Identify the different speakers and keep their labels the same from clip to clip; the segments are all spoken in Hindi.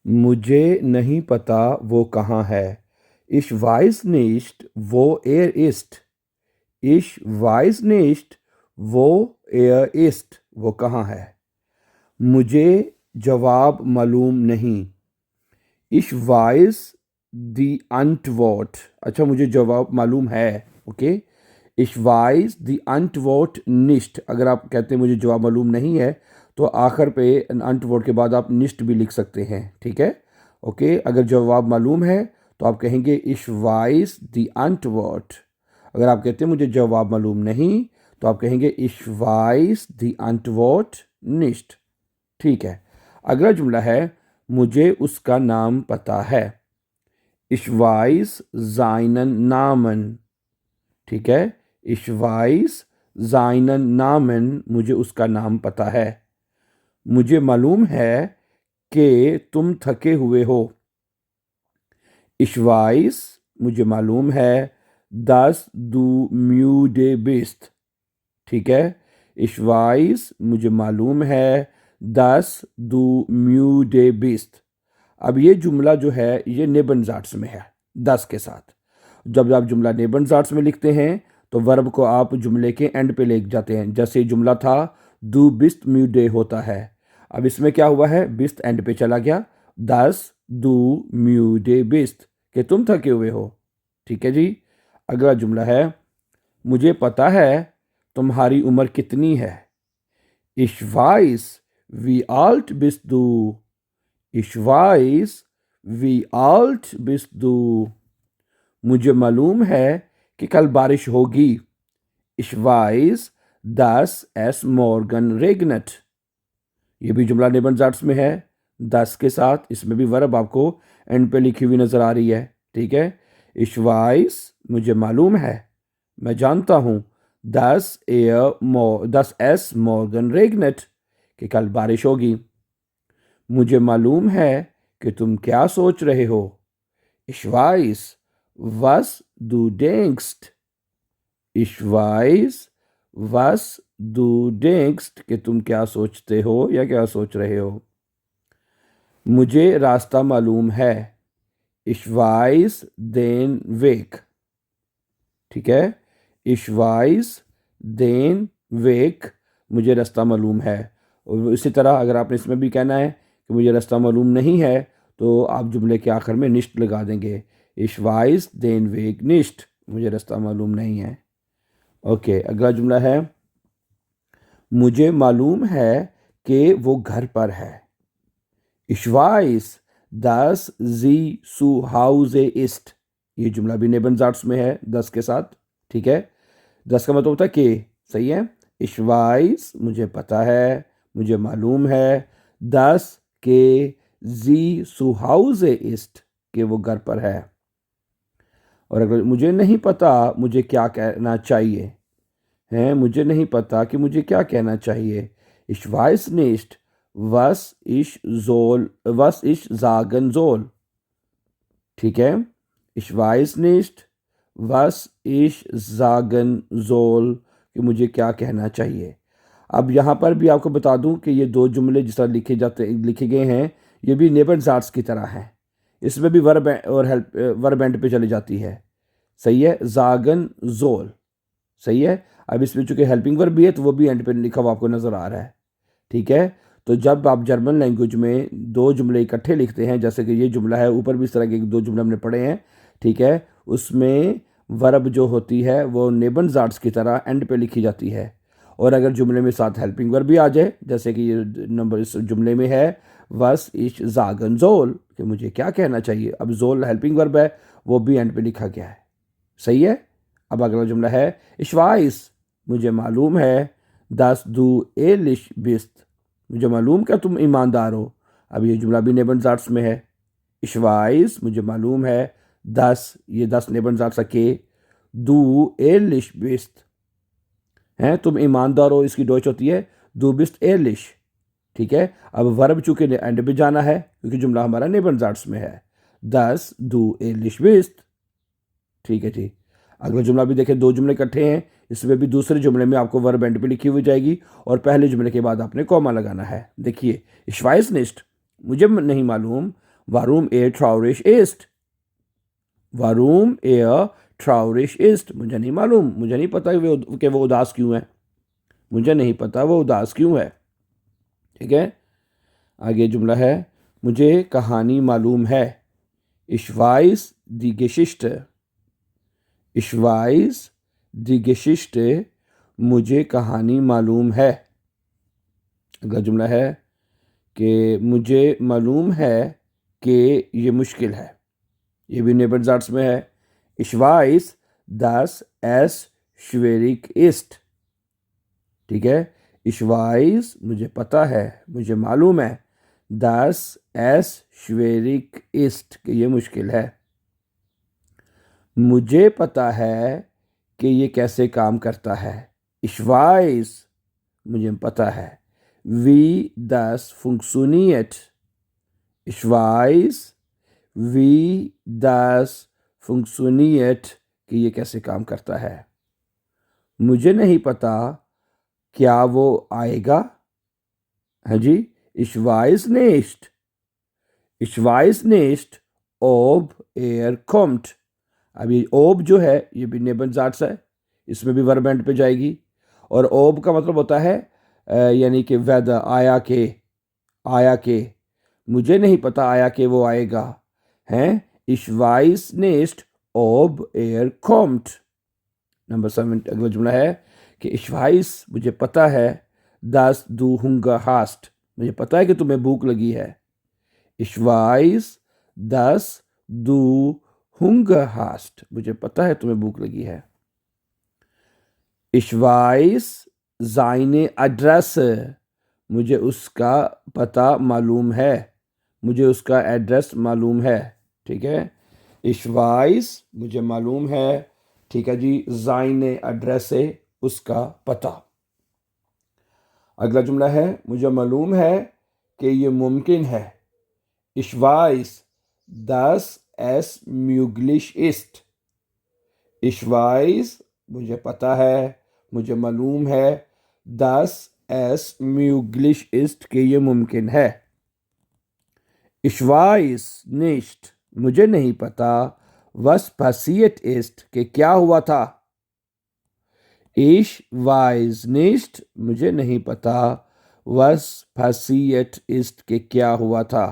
Speaker 1: मुझे नहीं पता वो कहाँ है। Ich weiß nicht, wo ist. Ich weiß nicht, wo ist. वो कहाँ है। मुझे जवाब मालूम नहीं। Ich weiß die Antwort. अच्छा, मुझे जवाब मालूम है। Okay. Ich weiß die Antwort nicht. अगर आप कहते हैं मुझे जवाब मालूम नहीं है तो आखिर पे Antwort के बाद आप nicht भी लिख सकते हैं। ठीक है। ओके। अगर जवाब मालूम है तो आप कहेंगे Ich weiß die Antwort. अगर आप कहते हैं मुझे जवाब मालूम नहीं तो आप कहेंगे Ich weiß die Antwort nicht. ठीक है। अगला जुमला है मुझे उसका नाम पता है। Ich weiß seinen Namen. ठीक है। Ich weiß seinen Namen. मुझे उसका नाम पता है। मुझे मालूम है कि तुम थके हुए हो। Ich weiß, मुझे मालूम है dass du müde bist. ठीक है। Ich weiß, मुझे मालूम है dass du müde bist. अब ये जुमला जो है ये नेबनजाट्स में है 10 के साथ। जब आप जुमला नेबनजाट्स में लिखते हैं तो वर्ब को आप जुमले के एंड पे ले जाते हैं। जैसे जुमला था du bist müde होता है। अब इसमें क्या हुआ है, बिस्ट एंड पे चला गया। dass du müde bist कि तुम थके हुए हो। ठीक है जी। अगला जुमला है मुझे पता है तुम्हारी उम्र कितनी है। Ich weiß, wie alt bist du? Ich weiß, wie alt bist du? मुझे मालूम है कि कल बारिश होगी। Ich weiß, dass es morgen regnet. ये भी जुमला नेबनजाट्स में है 10 के साथ। इसमें भी वर्ब आपको एंड पे लिखी हुई नजर आ रही है। ठीक है। Ich weiß, मुझे मालूम है, मैं जानता हूँ dass es morgen regnet कि कल बारिश होगी। मुझे मालूम है कि तुम क्या सोच रहे हो। Ich weiß, was du denkst. Ich weiß, was du denkst कि तुम क्या सोचते हो या क्या सोच रहे हो। मुझे रास्ता मालूम है। Ich weiß den Weg. ठीक है। Ich weiß den Weg. मुझे रास्ता मालूम है। और इसी तरह अगर आपने इसमें भी कहना है कि मुझे रास्ता मालूम नहीं है तो आप जुमले के आखिर में nicht लगा देंगे। Ich weiß den Weg nicht. मुझे रास्ता मालूम नहीं है। ओके। अगला जुमला है मुझे मालूम है कि वो घर पर है। Ich weiß, dass sie zu Hause ist. ये जुमला भी नेबनजाट्स में है 10 के साथ। ठीक है। 10 का मतलब होता है कि। सही है। Ich weiß, मुझे पता है, मुझे मालूम है dass के sie zu Hause ist कि वो घर पर है। और अगर मुझे नहीं पता मुझे क्या कहना चाहिए है, मुझे नहीं पता कि मुझे क्या कहना चाहिए। Ich weiß nicht, was ich sagen soll. ठीक है। Ich weiß nicht, was ich sagen soll कि मुझे क्या कहना चाहिए। अब यहाँ पर भी आपको बता दूं कि ये दो जुमले जिस तरह लिखे गए हैं ये भी नेबनजाट्स की तरह हैं। इसमें भी वर्ब और वर्ब एंड पे चली जाती है। सही है। जागन जोल। सही है। अब इसमें चूंकि हेल्पिंग वर्ब भी है तो वो भी एंड पे लिखा हुआ आपको नजर आ रहा है। ठीक है। तो जब आप जर्मन लैंग्वेज में दो जुमले इकट्ठे लिखते हैं, जैसे कि ये जुमला है, ऊपर भी इस तरह के दो जुमले हमने पढ़े हैं। ठीक है। उसमें वर्ब जो होती है वो नेबनजाट्स की तरह एंड पे लिखी जाती है। और अगर जुमले में साथ हेल्पिंग वर्ब भी आ जाए, जैसे कि ये नंबर इस जुमले में है वस इश जागन जोल कि मुझे क्या कहना चाहिए। अब जोल हेल्पिंग वर्ब है, वो भी एंड पे लिखा गया है। सही है। अब अगला जुमला है Ich weiß, मुझे मालूम है dass du ehrlich bist. मुझे मालूम क्या तुम ईमानदार हो। अब ये जुमला भी नेबनजाट्स में है। Ich weiß, मुझे मालूम है dass, ये das नेबनजाट्स के du ehrlich bist हैं, तुम ईमानदार हो। इसकी डॉच होती है du bist ehrlich। ठीक है। अब वर्ब चूंकि एंड पे जाना है क्योंकि जुमला हमारा नेबनजाट्स में है। dass du ehrlich bist। ठीक है जी। अगला जुमला भी देखें, दो जुमले इकट्ठे हैं। इसमें भी दूसरे जुमले में आपको वर्ब एंड पे लिखी हुई जाएगी और पहले जुमले के बाद आपने कॉमा लगाना है। देखिए Ich weiß nicht, मुझे नहीं मालूम Warum er traurig ist? Warum er traurig ist? मुझे नहीं मालूम, मुझे नहीं पता कि वो उदास क्यों है, मुझे नहीं पता वो उदास क्यों है। ठीक है, आगे जुमला है, मुझे कहानी मालूम है। Ich weiß die Geschichte। Ich weiß die Geschichte, मुझे कहानी मालूम है। अगला जुमला है कि मुझे मालूम है कि ये मुश्किल है। ये भी नेबरजार्ट्स में है। Ich weiß, dass es schwierig ist। ठीक है, Ich weiß, मुझे पता है, मुझे मालूम है, dass es schwierig ist, कि ये मुश्किल है। मुझे पता है कि ये कैसे काम करता है। Ich weiß, मुझे पता है, wie das funktioniert। Ich weiß, wie das funktioniert, कि ये कैसे काम करता है। मुझे नहीं पता क्या वो आएगा। हाँ जी, Ich weiß nicht। Ich weiß nicht, ob er kommt। अब ये ob जो है ये भी नेबनजाट्स है, इसमें भी वर्ब एंड पे जाएगी। और ob का मतलब होता है यानी कि वेदर, आया के। मुझे नहीं पता आया कि वो आएगा। हैं, Ich weiß nicht, ob er kommt। Number 7 अगला जुमला है कि Ich weiß, मुझे पता है, dass du Hunger hast, मुझे पता है कि तुम्हें भूख लगी है। Ich weiß, dass du Hunger hast, मुझे पता है तुम्हें भूख लगी है। Ich weiß seine Adresse, मुझे उसका पता मालूम है, मुझे उसका एड्रेस मालूम है। ठीक है, Ich weiß, मुझे मालूम है। ठीक है जी, seine Adresse, उसका पता। अगला जुमला है, मुझे मालूम है कि ये मुमकिन है। Ich weiß, dass es möglich ist। Ich weiß, मुझे पता है, मुझे मालूम है, dass es möglich ist, कि ये मुमकिन है। Ich weiß nicht, मुझे नहीं पता, was passiert ist, कि क्या हुआ था। Ich weiß nicht, मुझे नहीं पता, was passiert ist, कि क्या हुआ था।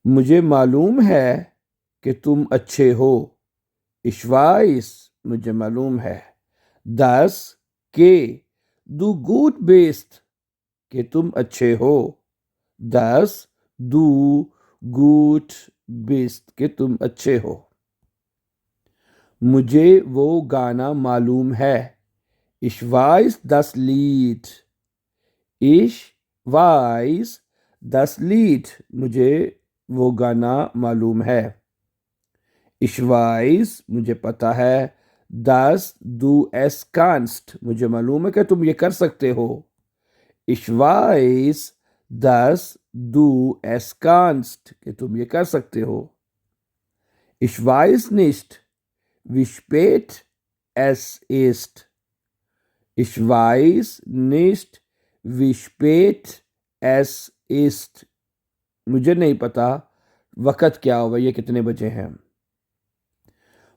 Speaker 1: मुझे मालूम है कि तुम अच्छे हो। Ich weiß, मुझे मालूम है, dass, के du gut bist, कि तुम अच्छे हो। dass du gut bist, कि तुम अच्छे हो। मुझे वो गाना मालूम है। Ich weiß das Lied। Ich weiß das Lied, मुझे वो गाना मालूम है। Ich weiß, मुझे पता है, dass du es kannst, मुझे मालूम है कि तुम ये कर सकते हो। Ich weiß, dass du es kannst, कि तुम ये कर सकते हो। Ich weiß nicht, wie spät es ist। Ich weiß nicht, wie spät es ist, मुझे नहीं पता वक़्त क्या हुआ, ये कितने बजे हैं।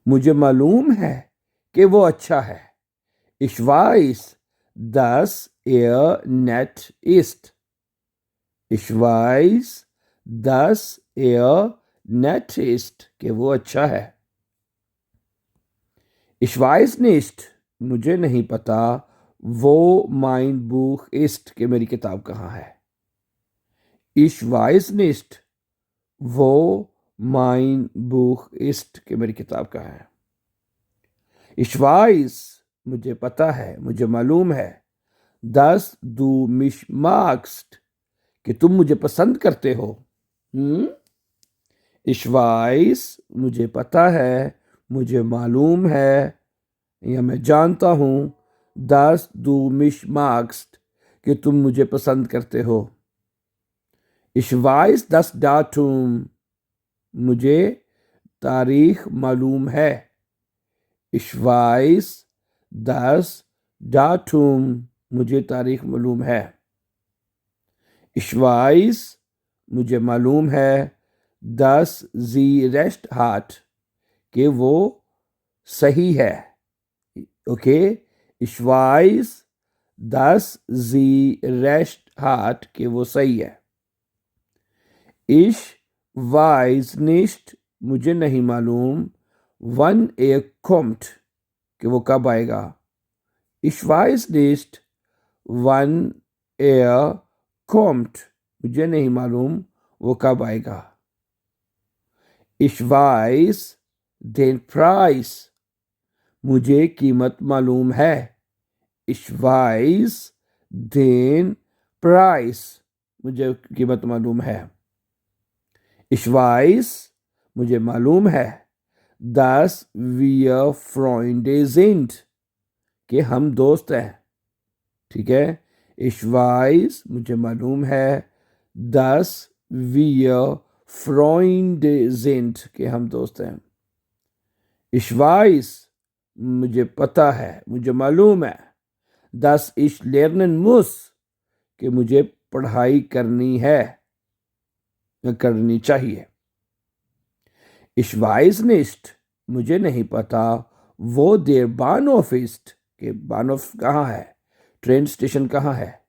Speaker 1: मुझे मालूम है कि वो अच्छा है। Ich weiß, dass er nett ist। Ich weiß, dass er nett ist, कि वो अच्छा है। Ich weiß nicht, मुझे नहीं पता, वो mein Buch ist, कि मेरी किताब कहाँ है। Ich weiß nicht, वो mein Buch ist, कि मेरी किताब कहाँ है। Ich weiß, मुझे पता है, मुझे मालूम है, dass du mich magst, कि तुम मुझे पसंद करते हो। Ich weiß, मुझे पता है, मुझे मालूम है या मैं जानता हूँ, dass du mich magst, कि तुम मुझे पसंद करते हो। Ich weiß das Datum, मुझे तारीख मालूम है। Ich weiß das Datum, मुझे तारीख मालूम है। Ich weiß मुझे मालूम है, dass sie recht hat, कि वो सही है. Okay? Ich weiß, dass sie recht hat, कि वो सही है. Ich weiß nicht, मुझे नहीं मालूम, wann kommt, कि वो कब आएगा. Ich weiß nicht, wann kommt, मुझे नहीं मालूम वो कब आएगा. Ich weiß den Preis, मुझे कीमत मालूम है. Ich weiß den Preis, मुझे कीमत मालूम है. Ich weiß, मुझे मालूम है, dass wir Freunde sind, कि हम दोस्त हैं. ठीक है. Ich weiß, मुझे मालूम है, dass wir Freunde sind, कि हम दोस्त हैं. Ich weiß, मुझे पता है, मुझे मालूम है, dass ich lernen muss, कि मुझे पढ़ाई करनी है, करनी चाहिए. Ich weiß nicht, मुझे नहीं पता, wo der Bahnhof ist, कि बानोफ कहाँ है, ट्रेन स्टेशन कहाँ है.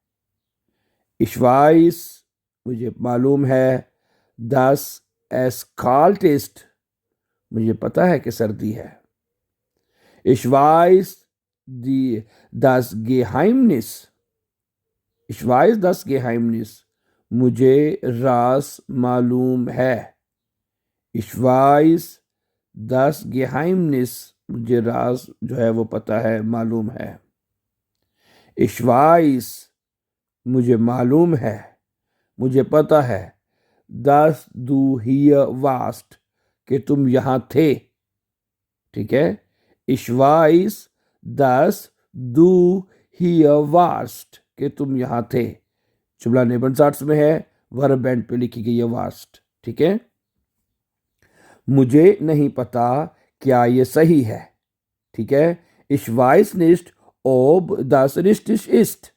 Speaker 1: Ich weiß, मुझे मालूम है, dass es kalt ist, मुझे पता है कि सर्दी है. Ich weiß das Geheimnis, ich weiß das Geheimnis, मुझे राज मालूम है. Ich weiß das Geheimnis, मुझे राज जो है वो पता है, मालूम है. Ich weiß, मुझे मालूम है, मुझे पता है, dass du hier warst, कि तुम यहाँ थे. ठीक है. Ich weiß, dass du hier warst, कि तुम यहाँ थे. जुमला नेबनजार्ट्स में है, वर्ब एंड पे लिखी गई है वास्ट. ठीक है. मुझे नहीं पता क्या ये सही है. ठीक है. Ich weiß nicht, ob das richtig ist.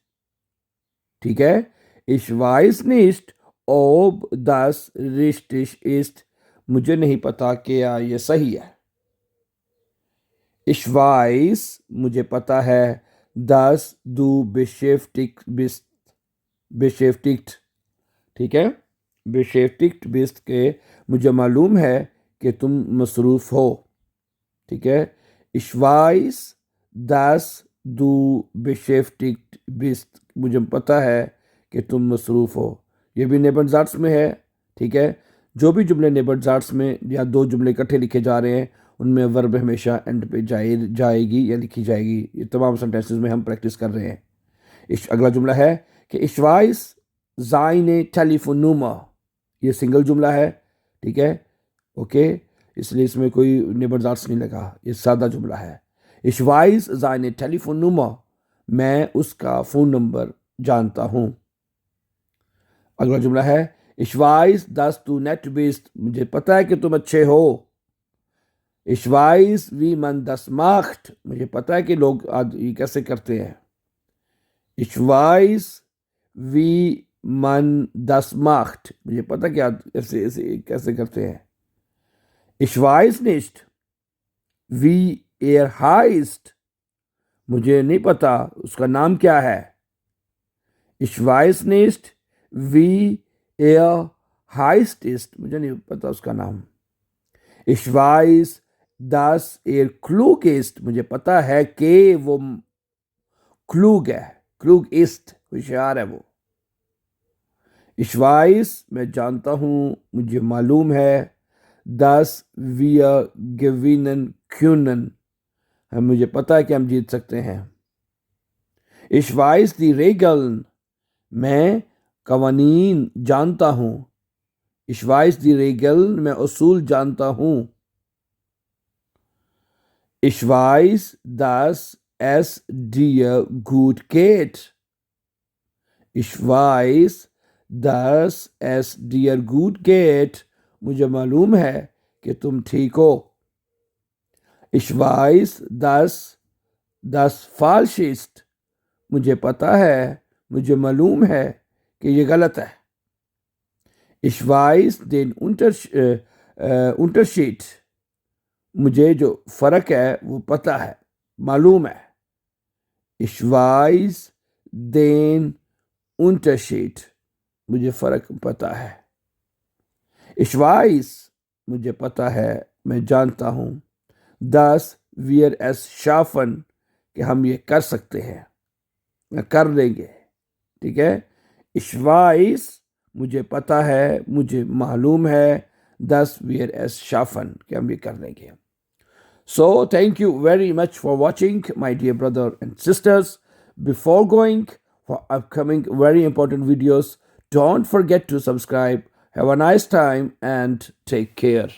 Speaker 1: ठीक है. Ich weiß nicht, ob das richtig ist. मुझे नहीं पता क्या ये सही है. Ich weiß, मुझे पता है, dass du beschäftigt bist. beschäftigt. ठीक है. beschäftigt bist, के मुझे मालूम है कि तुम मसरूफ हो. ठीक है. Ich weiß, dass du beschäftigt bist, मुझे पता है कि तुम मसरूफ हो. ये भी नेबनजार्ट्स में है. ठीक है. जो भी जुमले नेबनजार्ट्स में या दो जुमले इकट्ठे लिखे जा रहे हैं, उनमें वर्ब हमेशा एंड पे जाएगी या लिखी जाएगी. ये तमाम सेंटेंसेस में हम प्रैक्टिस कर रहे हैं. अगला जुमला है कि Ich weiß seine Telefonnummer, ये सिंगल जुमला है. ठीक है. ओके. इसलिए इसमें कोई नेबनजार्ट्स नहीं लगा, ये सादा जुमला है. Ich weiß seine Telefonnummer, मैं उसका फ़ोन नंबर जानता हूँ. अगला जुमला है Ich weiß, dass du nett bist, मुझे पता है कि तुम अच्छे हो. Ich weiß, wie man das macht, मुझे पता है कि लोग आज ये कैसे करते हैं. Ich weiß, wie man das macht, मुझे पता कि आज ऐसे कैसे करते हैं. Ich weiß nicht, wie heißt, मुझे नहीं पता उसका नाम क्या है. Ich weiß nicht, wie heißt ist, मुझे नहीं पता उसका नाम. Ich weiß, dass klug ist, मुझे पता है कि वो klug है. klug ist, होशियार है वो. Ich weiß, मैं जानता हूँ, मुझे मालूम है, dass wir gewinnen können, मुझे पता है कि हम जीत सकते हैं. Ich weiß die Regeln, मैं कवानीन जानता हूँ. Ich weiß die Regeln, मैं उसूल जानता हूँ. Ich weiß, dass es dir gut geht. Ich weiß, dass es dir gut geht, मुझे मालूम है कि तुम ठीक हो. Ich weiß, dass das falsch ist, मुझे पता है, मुझे मालूम है कि ये गलत है. Ich weiß den Unterschied. मुझे जो फ़र्क है वो पता है, मालूम है. Ich weiß den Unterschied. मुझे फ़र्क पता है. Ich weiß, मुझे पता है, मैं जानता हूँ. dass wir es schaffen, कि हम ये कर सकते हैं, कर लेंगे. ठीक है. Ich weiß, मुझे पता है, मुझे मालूम है. dass wir es schaffen, कि हम ये कर लेंगे. So, thank you very much for watching, my dear brother and sisters. Before going for upcoming very important videos, don't forget to subscribe. Have a nice time and take care.